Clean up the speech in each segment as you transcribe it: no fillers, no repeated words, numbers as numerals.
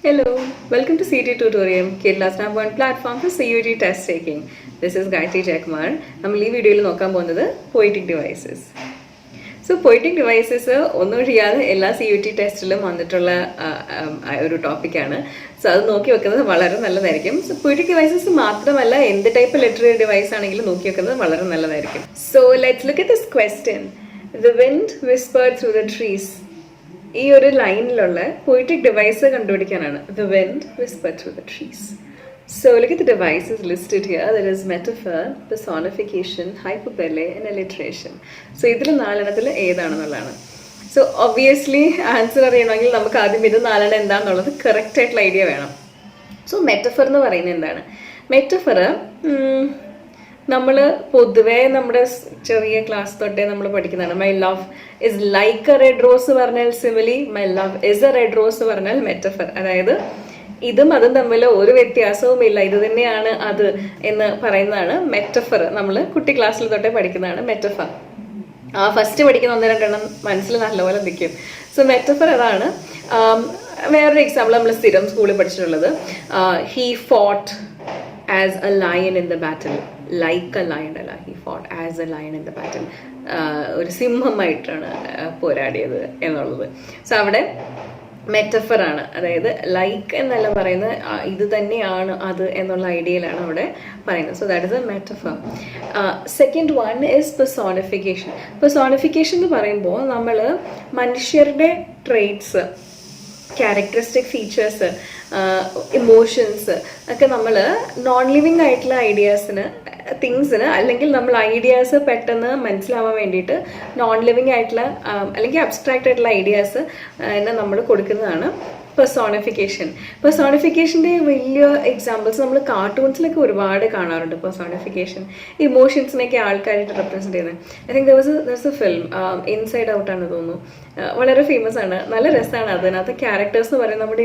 Hello, welcome to CT Tutorial, Kerala's number one platform for CUT test taking. This is Gayatri Jayakumar. നമ്മൾ ഈ വീഡിയോയിൽ നോക്കാൻ പോകുന്നത് poetic devices. So poetic devices ഒന്നും ചെയ്യാതെ എല്ലാ CUT ടെസ്റ്റിലും വന്നിട്ടുള്ള ഒരു ടോപ്പിക്കാണ്. സോ അത് നോക്കി വെക്കുന്നത് വളരെ നല്ലതായിരിക്കും. സോ പോയിറ്റിക് ഡിവൈസസ് മാത്രമല്ല എന്ത് ടൈപ്പ് ലിറ്റററി ഡിവൈസ് ആണെങ്കിലും നോക്കി വെക്കുന്നത് വളരെ നല്ലതായിരിക്കും. So let's look at this question. The wind whispered through the trees. ഈ ഒരു ലൈനിലുള്ള പോയിറ്റിക് ഡിവൈസ് കണ്ടുപിടിക്കാനാണ്. The wind whispered through the trees. So look at the devices listed here. There is metaphor, personification, hyperbole and alliteration. So ഇതിൽ നാലെണ്ണത്തിൽ ഏതാണെന്നുള്ളതാണ്. So obviously answer അറിയണമെങ്കിൽ നമുക്ക് ആദ്യം ഇത് നാലെണ്ണം എന്താണെന്നുള്ളത് കറക്റ്റ് ആയിട്ടുള്ള ഐഡിയ വേണം. സോ മെറ്റഫർ എന്ന് പറയുന്നത് എന്താണ്? മെറ്റഫർ നമ്മൾ പൊതുവേ നമ്മുടെ ചെറിയ ക്ലാസ് തൊട്ടേ നമ്മൾ പഠിക്കുന്നതാണ്. My love is like a red rose പറഞ്ഞാൽ simile, my love is a red rose പറഞ്ഞാൽ മെറ്റഫർ. അതായത് ഇതും അതും തമ്മിൽ ഒരു വ്യത്യാസവും ഇല്ല, ഇത് തന്നെയാണ് അത് എന്ന് പറയുന്നതാണ് മെറ്റഫർ. നമ്മൾ കുട്ടി ക്ലാസ്സിൽ തൊട്ടേ പഠിക്കുന്നതാണ് മെറ്റഫർ. ഫസ്റ്റ് പഠിക്കുന്ന ഒന്ന് രണ്ടെണ്ണം മനസ്സിൽ നല്ലപോലെ നിൽക്കും. സോ മെറ്റഫർ അതാണ്. വേറൊരു എക്സാമ്പിൾ നമ്മൾ സ്ഥിരം സ്കൂളിൽ പഠിച്ചിട്ടുള്ളത്, he fought as a lion in the battle. Like a lion അല്ല, he fought as a lion in the battle. ഒരു സിംഹമായിട്ടാണ് പോരാടിയത് എന്നുള്ളത്. സോ അവിടെ മെറ്റഫർ ആണ്. അതായത് ലൈക്ക് എന്നല്ല പറയുന്നത്, ഇത് തന്നെയാണ് അത് എന്നുള്ള ഐഡിയയിലാണ് അവിടെ പറയുന്നത്. So that is A metaphor. Second one is personification. Personification എന്ന് പറയുമ്പോൾ നമ്മൾ മനുഷ്യരുടെ ട്രേറ്റ്സ്, ക്യാരക്ടറിസ്റ്റിക് ഫീച്ചേഴ്സ്, ഇമോഷൻസ് ഒക്കെ നമ്മൾ നോൺ ലിവിങ് ആയിട്ടുള്ള ഐഡിയാസിന്, തിങ്സിന്, അല്ലെങ്കിൽ നമ്മൾ ഐഡിയാസ് പെട്ടെന്ന് മനസ്സിലാവാൻ വേണ്ടിയിട്ട് നോൺ ലിവിങ് ആയിട്ടുള്ള അല്ലെങ്കിൽ അബ്സ്ട്രാക്റ്റ് ആയിട്ടുള്ള ഐഡിയാസ് നമ്മൾ കൊടുക്കുന്നതാണ് പെർസോണിഫിക്കേഷൻ. പെർസോണിഫിക്കേഷൻ്റെ വലിയ എക്സാമ്പിൾസ് നമ്മൾ കാർട്ടൂൺസിലൊക്കെ ഒരുപാട് കാണാറുണ്ട്. പെർസോണിഫിക്കേഷൻ ഇമോഷൻസിനൊക്കെ ആൾക്കാരായിട്ട് റെപ്രസെൻറ്റ് ചെയ്യുന്നത്. I think there A film inside out ആണ് തോന്നുന്നു, വളരെ ഫേമസ് ആണ്, നല്ല രസമാണ്. അതിനകത്ത് ക്യാരക്ടേഴ്സ് എന്ന് പറയുന്നത് നമ്മുടെ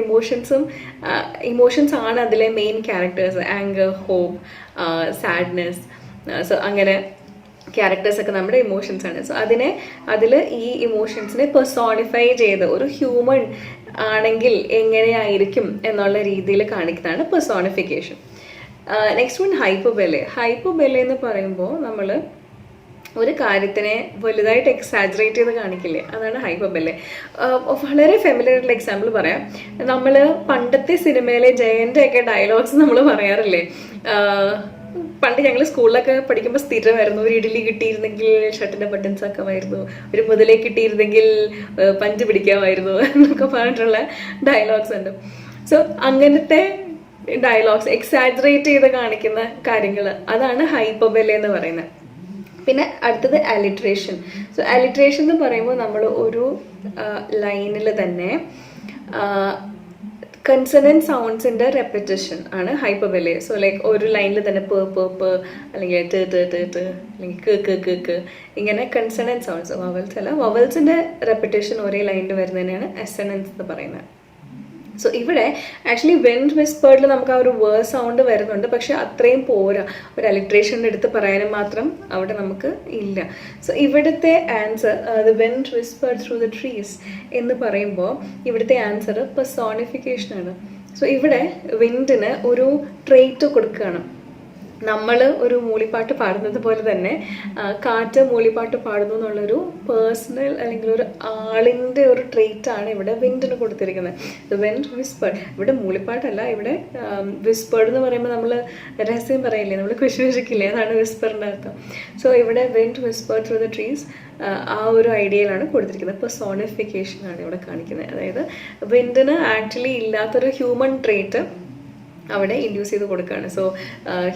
ഇമോഷൻസ് ആണ് അതിലെ main characters. Anger, hope, sadness, so അങ്ങനെ ക്യാരക്ടേഴ്സ് ഒക്കെ നമ്മുടെ ഇമോഷൻസ് ആണ്. സോ അതിൽ ഈ ഇമോഷൻസിനെ പെർസോണിഫൈ ചെയ്ത് ഒരു ഹ്യൂമൻ ആണെങ്കിൽ എങ്ങനെയായിരിക്കും എന്നുള്ള രീതിയിൽ കാണിക്കുന്നതാണ് personification. Next one hyperbole. Hyperbole എന്ന് പറയുമ്പോൾ നമ്മൾ ഒരു കാര്യത്തിനെ വലുതായിട്ട് എക്സാജറേറ്റ് ചെയ്ത് കാണിക്കില്ലേ, അതാണ് ഹൈപ്പർബോലെ. വളരെ ഫെമിലിയർ ആയിട്ടുള്ള എക്സാമ്പിൾ പറയാം. നമ്മൾ പണ്ടത്തെ സിനിമയിലെ ജയൻ്റെ ഒക്കെ ഡയലോഗ്സ് നമ്മൾ പറയാറില്ലേ. പണ്ട് ഞങ്ങൾ സ്കൂളിലൊക്കെ പഠിക്കുമ്പോൾ സ്ഥിരമായിരുന്നു, ഒരു ഇഡ്ഡലി കിട്ടിയിരുന്നെങ്കിൽ ഷർട്ടിൻ്റെ ബട്ടൺസ് ആക്കാമായിരുന്നു, ഒരു മുതലേ കിട്ടിയിരുന്നെങ്കിൽ പഞ്ച് പിടിക്കാമായിരുന്നു എന്നൊക്കെ പറഞ്ഞിട്ടുള്ള ഡയലോഗ്സ് ഉണ്ട്. സോ അങ്ങനത്തെ ഡയലോഗ്സ് എക്സാജറേറ്റ് ചെയ്ത് കാണിക്കുന്ന കാര്യങ്ങൾ, അതാണ് ഹൈപ്പർബോലെ എന്ന് പറയുന്നത്. പിന്നെ അടുത്തത് അലിട്രേഷൻ. സോ അലിട്രേഷൻ എന്ന് പറയുമ്പോൾ നമ്മൾ ഒരു ലൈനിൽ തന്നെ കൺസണന്റ് സൗണ്ട്സിന്റെ റെപ്പിറ്റേഷൻ ആണ് ഹൈപ്പർബോലെ. സോ ലൈക്ക് ഒരു ലൈനിൽ തന്നെ പ് അല്ലെങ്കിൽ അല്ലെങ്കിൽ ക ഇങ്ങനെ കൺസണന്റ് സൗണ്ട്സ്, വവൽസ് അല്ല, വവൽസിന്റെ റെപ്പിറ്റേഷൻ ഒരേ ലൈനിൽ വരുന്നതിനാണ് അസണൻസ് എന്ന് പറയുന്നത്. സോ ഇവിടെ ആക്ച്വലി വിൻഡ് വിസ്പേർഡിൽ നമുക്ക് ആ ഒരു വേർഡ് സൗണ്ട് വരുന്നുണ്ട്, പക്ഷെ അത്രയും പോരാ. ഒരു അലിട്രേഷൻ്റെ അടുത്ത് പറയാനും മാത്രം അവിടെ നമുക്ക് ഇല്ല. സോ ഇവിടുത്തെ answer the wind whispered through the trees എന്ന് പറയുമ്പോൾ ഇവിടുത്തെ ആൻസർ പെർസോണിഫിക്കേഷനാണ്. സോ ഇവിടെ വിൻഡിന് ഒരു ട്രേറ്റ് കൊടുക്കുകയാണ്. നമ്മൾ ഒരു മൂളിപ്പാട്ട് പാടുന്നത് പോലെ തന്നെ കാറ്റ് മൂളിപ്പാട്ട് പാടുന്നു എന്നുള്ളൊരു പേഴ്സണൽ അല്ലെങ്കിൽ ഒരു ആളിൻ്റെ ഒരു ട്രേറ്റ് ആണ് ഇവിടെ വിൻഡിന് കൊടുത്തിരിക്കുന്നത്. The wind whispered. ഇവിടെ മൂളിപ്പാട്ടല്ല, ഇവിടെ വിസ്പേർഡ് എന്ന് പറയുമ്പോൾ നമ്മൾ രഹസ്യം പറയില്ലേ, നമ്മൾ കുശുകുശിക്കില്ലേ, അതാണ് വിസ്പറിൻ്റെ അർത്ഥം. സോ ഇവിടെ wind whispered through the trees ആ ഒരു ഐഡിയയിലാണ് കൊടുത്തിരിക്കുന്നത്. പെർസോണിഫിക്കേഷനാണ് ഇവിടെ കാണിക്കുന്നത്. അതായത് വിൻഡിന് ആക്ച്വലി ഇല്ലാത്തൊരു ഹ്യൂമൻ ട്രേറ്റ് അവിടെ ഇൻഡ്യൂസ് ചെയ്ത് കൊടുക്കുകയാണ്. സോ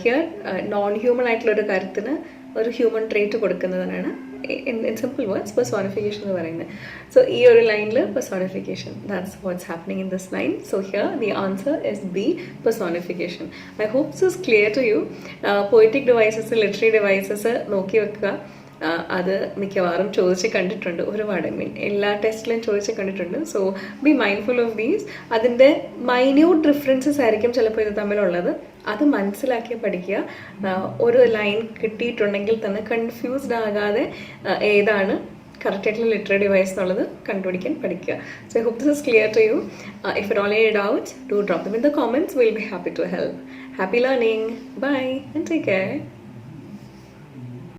ഹിയർ നോൺ ഹ്യൂമൻ ആയിട്ടുള്ള ഒരു കാര്യത്തിന് ഒരു ഹ്യൂമൻ ട്രേറ്റ് കൊടുക്കുന്നതിനാണ് ഇൻ സിമ്പിൾ വേർഡ്സ് പെർസോണിഫിക്കേഷൻ എന്ന് പറയുന്നത്. സോ ഈ ഒരു ലൈനിൽ personification, that's what's happening in this line. So here the answer is B, personification. I hope this is clear to you. Poetic devices, literary devices നോക്കി വെക്കുക. അത് മിക്കവാറും ചോദിച്ച് കണ്ടിട്ടുണ്ട് ഒരുപാട്, എല്ലാ ടെസ്റ്റിലും ചോദിച്ച് കണ്ടിട്ടുണ്ട്. So B mindful of these. അതിൻ്റെ മൈന്യൂട്ട് ഡിഫറൻസസ് ആയിരിക്കും ചിലപ്പോൾ ഇത് തമ്മിലുള്ളത്. അത് മനസ്സിലാക്കി പഠിക്കുക. ഒരു ലൈൻ കിട്ടിയിട്ടുണ്ടെങ്കിൽ തന്നെ കൺഫ്യൂസ്ഡ് ആകാതെ ഏതാണ് കറക്റ്റായിട്ടുള്ള ലിറ്റററി ഡിവൈസ് എന്നുള്ളത് കണ്ടുപിടിക്കാൻ പഠിക്കുക. So I hope this is clear to you. If at all any doubts, do drop them in the comments. We'll be happy to help. Happy learning. Bye and take care.